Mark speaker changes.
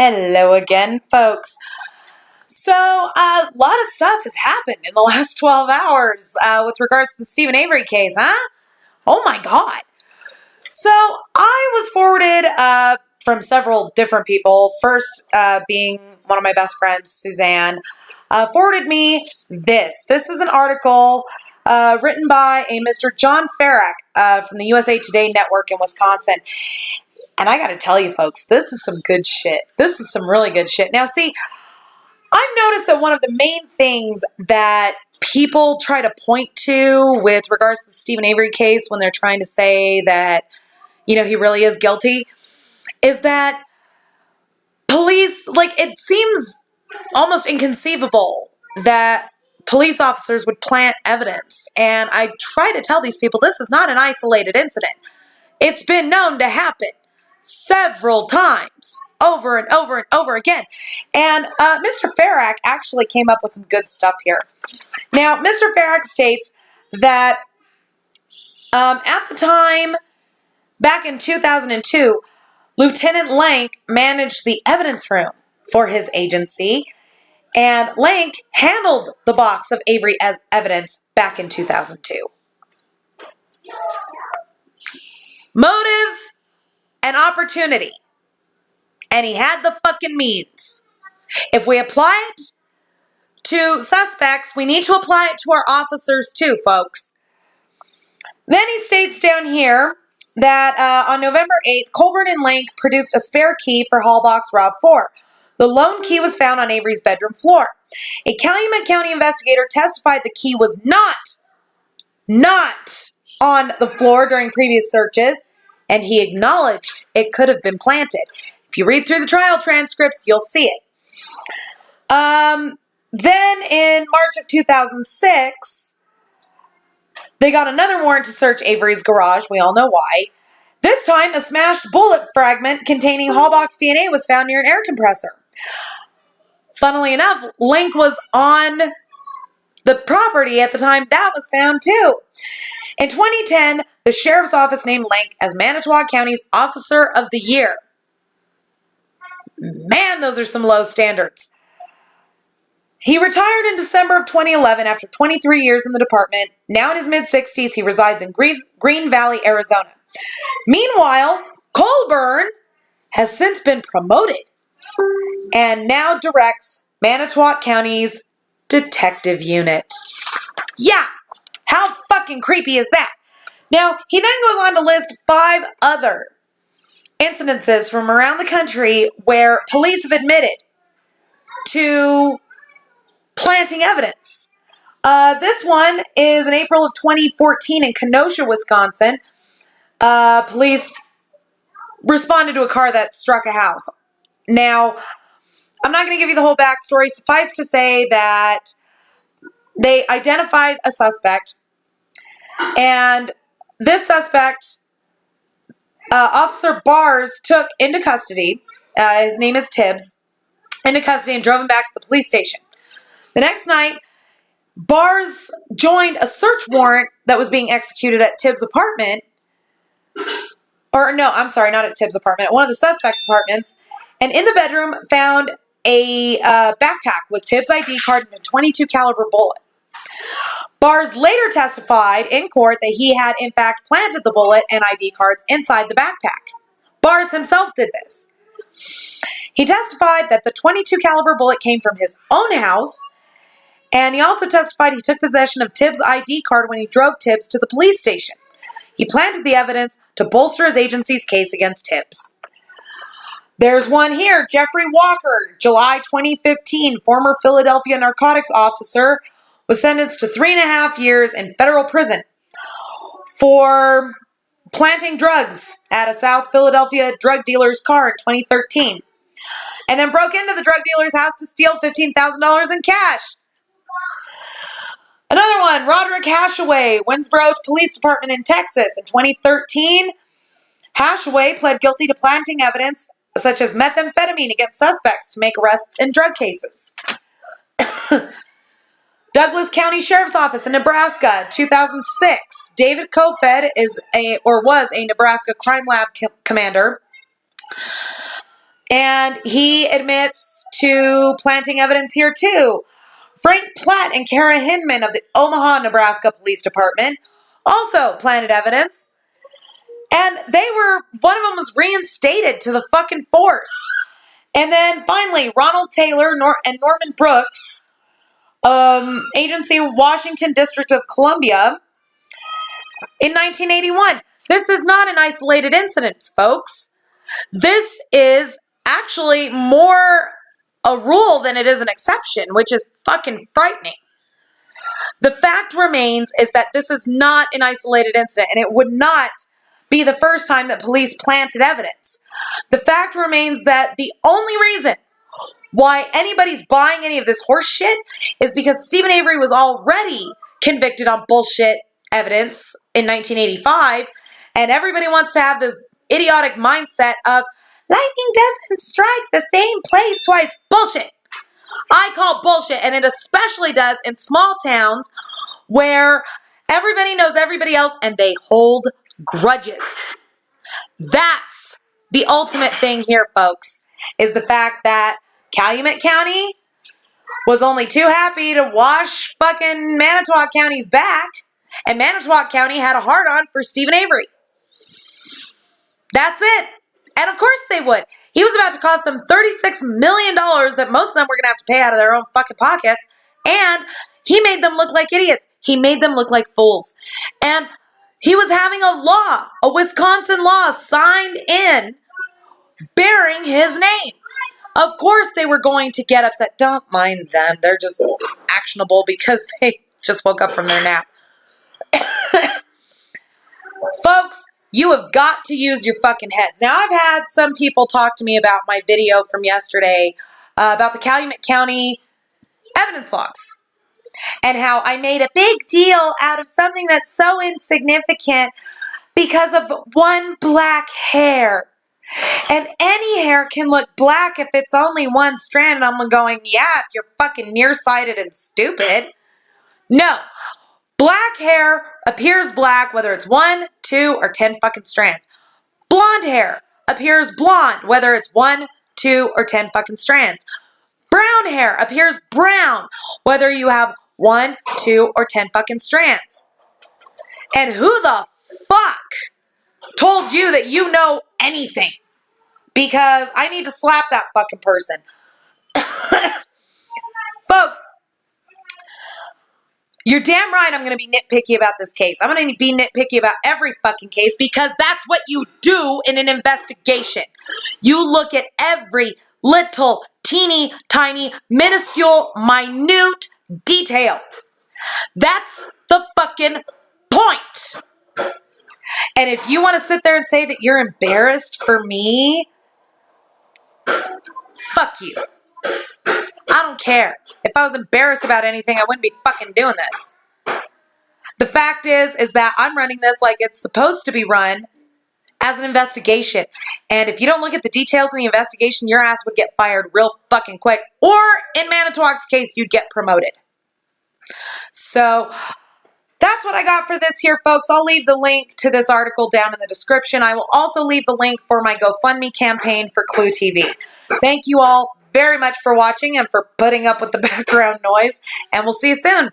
Speaker 1: Hello again, folks. So, a lot of stuff has happened in the last 12 hours with regards to the Stephen Avery case, huh? Oh my God. So, I was forwarded from several different people, first being one of my best friends, Suzanne, forwarded me this. This is an article written by a Mr. John Farrak from the USA Today Network in Wisconsin. And I got to tell you, folks, this is some good shit. This is some really good shit. Now, see, I've noticed that one of the main things that people try to point to with regards to the Stephen Avery case when they're trying to say that, you know, he really is guilty is that police, like, it seems almost inconceivable that police officers would plant evidence. And I try to tell these people this is not an isolated incident. It's been known to happen several times, over and over and over again. And Mr. Farrak actually came up with some good stuff here. Now, Mr. Farrak states that at the time, back in 2002, Lieutenant Lank managed the evidence room for his agency, and Lank handled the box of Avery evidence back in 2002. Motive and opportunity. And he had the fucking means. If we apply it to suspects, we need to apply it to our officers too, folks. Then he states down here that on November 8th, Colburn and Lank produced a spare key for hall box Rob 4. The lone key was found on Avery's bedroom floor. A Calumet County investigator testified the key was not on the floor during previous searches, and he acknowledged it could have been planted. If you read through the trial transcripts, you'll see it. Then in March of 2006, they got another warrant to search Avery's garage. We all know why. This time, a smashed bullet fragment containing Hallbox DNA was found near an air compressor. Funnily enough, Link was on the property at the time that was found too. In 2010, the sheriff's office named Lank as Manitowoc County's Officer of the Year. Man, those are some low standards. He retired in December of 2011 after 23 years in the department. Now in his mid-60s, he resides in Green Valley, Arizona. Meanwhile, Colburn has since been promoted and now directs Manitowoc County's detective unit. Yeah, how fucking creepy is that? Now, he then goes on to list 5 other incidences from around the country where police have admitted to planting evidence. This one is in April of 2014 in Kenosha, Wisconsin. Police responded to a car that struck a house. Now, I'm not going to give you the whole backstory. Suffice to say that they identified a suspect, and this suspect, Officer Bars took into custody. His name is Tibbs. Into custody and drove him back to the police station. The next night, Bars joined a search warrant that was being executed at Tibbs' apartment. Or no, I'm sorry, not at Tibbs' apartment, at one of the suspect's apartments. And in the bedroom found a backpack with Tibbs' ID card and a .22 caliber bullet. Bars later testified in court that he had in fact planted the bullet and ID cards inside the backpack. Bars himself did this. He testified that the .22 caliber bullet came from his own house, and he also testified he took possession of Tibbs' ID card when he drove Tibbs to the police station. He planted the evidence to bolster his agency's case against Tibbs. There's one here, Jeffrey Walker, July 2015, former Philadelphia narcotics officer, was sentenced to 3.5 years in federal prison for planting drugs at a South Philadelphia drug dealer's car in 2013. And then broke into the drug dealer's house to steal $15,000 in cash. Another one, Roderick Hashaway, Winsboro Police Department in Texas. In 2013, Hashaway pled guilty to planting evidence such as methamphetamine against suspects to make arrests in drug cases. Douglas County Sheriff's Office in Nebraska, 2006. David Kofed was a Nebraska crime lab commander. And he admits to planting evidence here too. Frank Platt and Kara Hinman of the Omaha, Nebraska Police Department also planted evidence. And one of them was reinstated to the fucking force. And then finally, Ronald Taylor and Norman Brooks, Agency Washington District of Columbia, in 1981. This is not an isolated incident, folks. This is actually more a rule than it is an exception, which is fucking frightening. The fact remains is that this is not an isolated incident, and it would not be the first time that police planted evidence. The fact remains that the only reason why anybody's buying any of this horse shit is because Stephen Avery was already convicted on bullshit evidence in 1985, and everybody wants to have this idiotic mindset of lightning doesn't strike the same place twice. Bullshit. I call bullshit, and it especially does in small towns where everybody knows everybody else and they hold grudges. That's the ultimate thing here, folks, is the fact that Calumet County was only too happy to wash fucking Manitowoc County's back, and Manitowoc County had a hard-on for Stephen Avery. That's it. And of course they would. He was about to cost them $36 million that most of them were going to have to pay out of their own fucking pockets. And he made them look like idiots. He made them look like fools. And he was having a Wisconsin law signed in bearing his name. Of course they were going to get upset. Don't mind them. They're just actionable because they just woke up from their nap. Folks, you have got to use your fucking heads. Now, I've had some people talk to me about my video from yesterday about the Calumet County evidence logs and how I made a big deal out of something that's so insignificant because of one black hair. And any hair can look black if it's only one strand. And I'm going, yeah, if you're fucking nearsighted and stupid. No. Black hair appears black whether it's 1, 2, or 10 fucking strands. Blonde hair appears blonde whether it's 1, 2, or 10 fucking strands. Brown hair appears brown whether you have 1, 2, or 10 fucking strands. And who the fuck told you that you know anything? Because I need to slap that fucking person. Folks, you're damn right I'm going to be nitpicky about this case. I'm going to be nitpicky about every fucking case because that's what you do in an investigation. You look at every little, teeny, tiny, minuscule, minute detail. That's the fucking point. And if you want to sit there and say that you're embarrassed for me, fuck you. I don't care. If I was embarrassed about anything, I wouldn't be fucking doing this. The fact is that I'm running this like it's supposed to be run as an investigation. And if you don't look at the details in the investigation, your ass would get fired real fucking quick. Or in Manitowoc's case, you'd get promoted. So that's what I got for this here, folks. I'll leave the link to this article down in the description. I will also leave the link for my GoFundMe campaign for Clue TV. Thank you all very much for watching and for putting up with the background noise, and we'll see you soon.